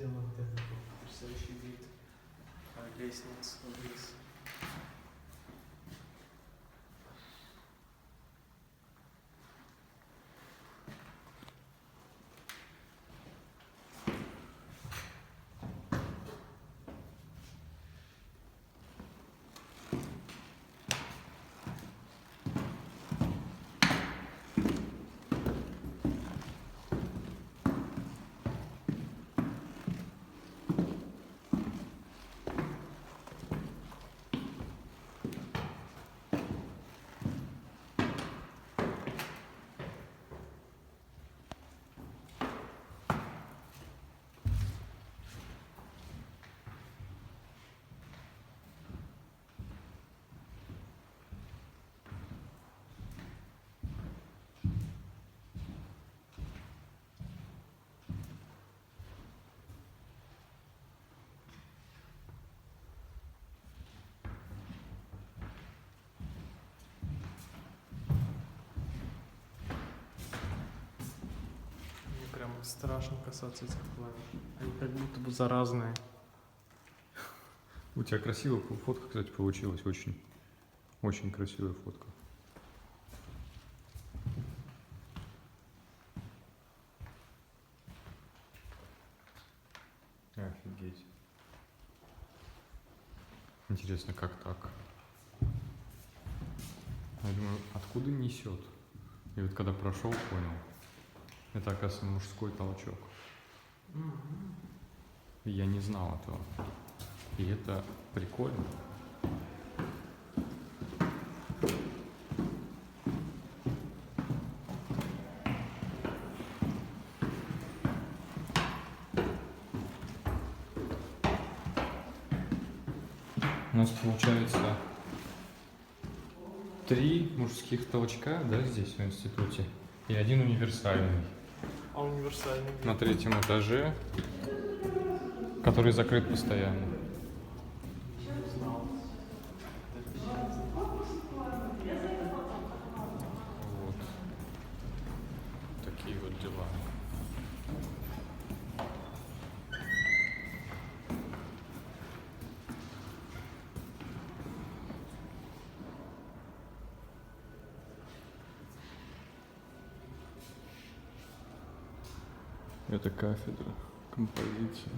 сделан вот этот вот потрясающий вид лестниц вниз. Прям страшно касаться этих клавиш. Они как будто бы заразные. У тебя красивая фотка, кстати, получилась. Очень, очень красивая фотка. Офигеть. Интересно, как так? Я думаю, откуда несет? И вот когда прошел, понял. Это, оказывается, мужской толчок. И я не знал этого. И это прикольно. У нас получается 3 мужских толчка, да, здесь в институте, и 1 универсальный. А универсальный? На 3-м этаже, который закрыт постоянно. Не знал. Вот. Такие вот дела. Это кафедра композиции.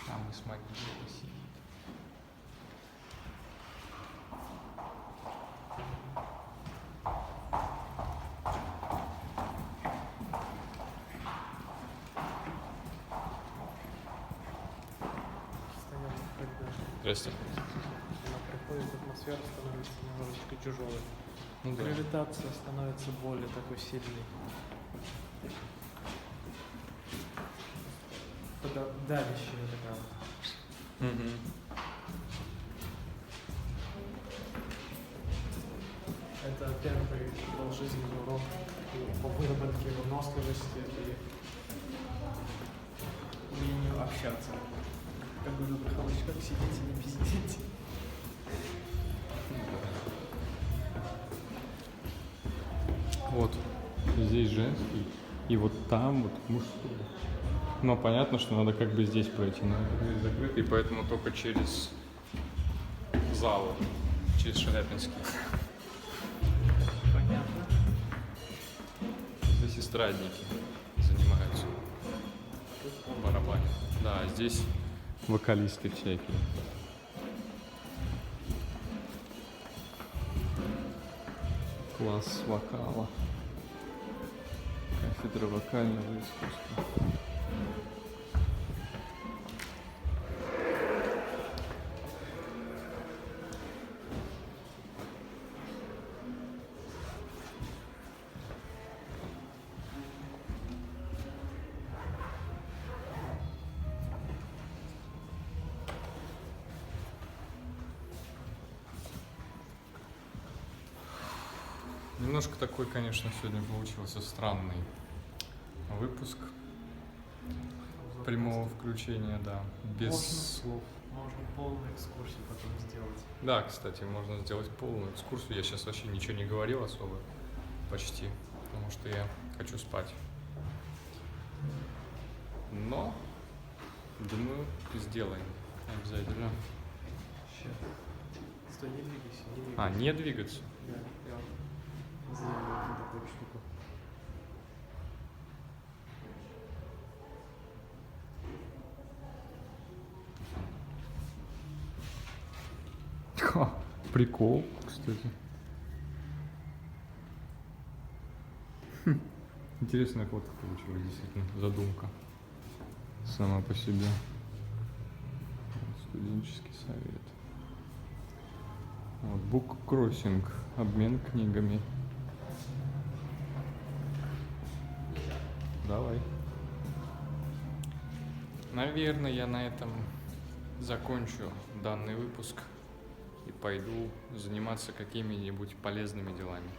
Там и с могилой сидит. Здрасте. Она приходит, атмосфера становится немножечко тяжелой. Ну да. Гравитация становится более такой сильной. Давящая такая. Угу. Это первый был жизненный урок по выработке выносливости и умению общаться. Как бы на проходочках сидите, не пиздите. Вот здесь женский, и вот там вот мужской. Но понятно, что надо как бы здесь пройти, но это дверь закрыта, и поэтому только через зал, через Шаляпинский. Понятно. Здесь эстрадники занимаются барабанят. Да, здесь вокалисты всякие. Класс вокала. Кафедра вокального искусства. Немножко такой, конечно, сегодня получился странный выпуск прямого включения, да, без Можно? слов. Можно полную экскурсию потом сделать. Да, кстати, можно сделать полную экскурсию. Я сейчас вообще ничего не говорил особо, почти, потому что я хочу спать. Но, думаю, сделаем обязательно. Сейчас. Стой, не двигайся, не двигайся. А, не двигаться. Я сделаю такую штуку. Ха, прикол, кстати. Интересная фотка получилась, действительно, задумка сама по себе. Вот, студенческий совет. Вот, буккроссинг, обмен книгами. Давай. Наверное, я на этом закончу данный выпуск и пойду заниматься какими-нибудь полезными делами.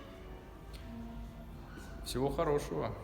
Всего хорошего.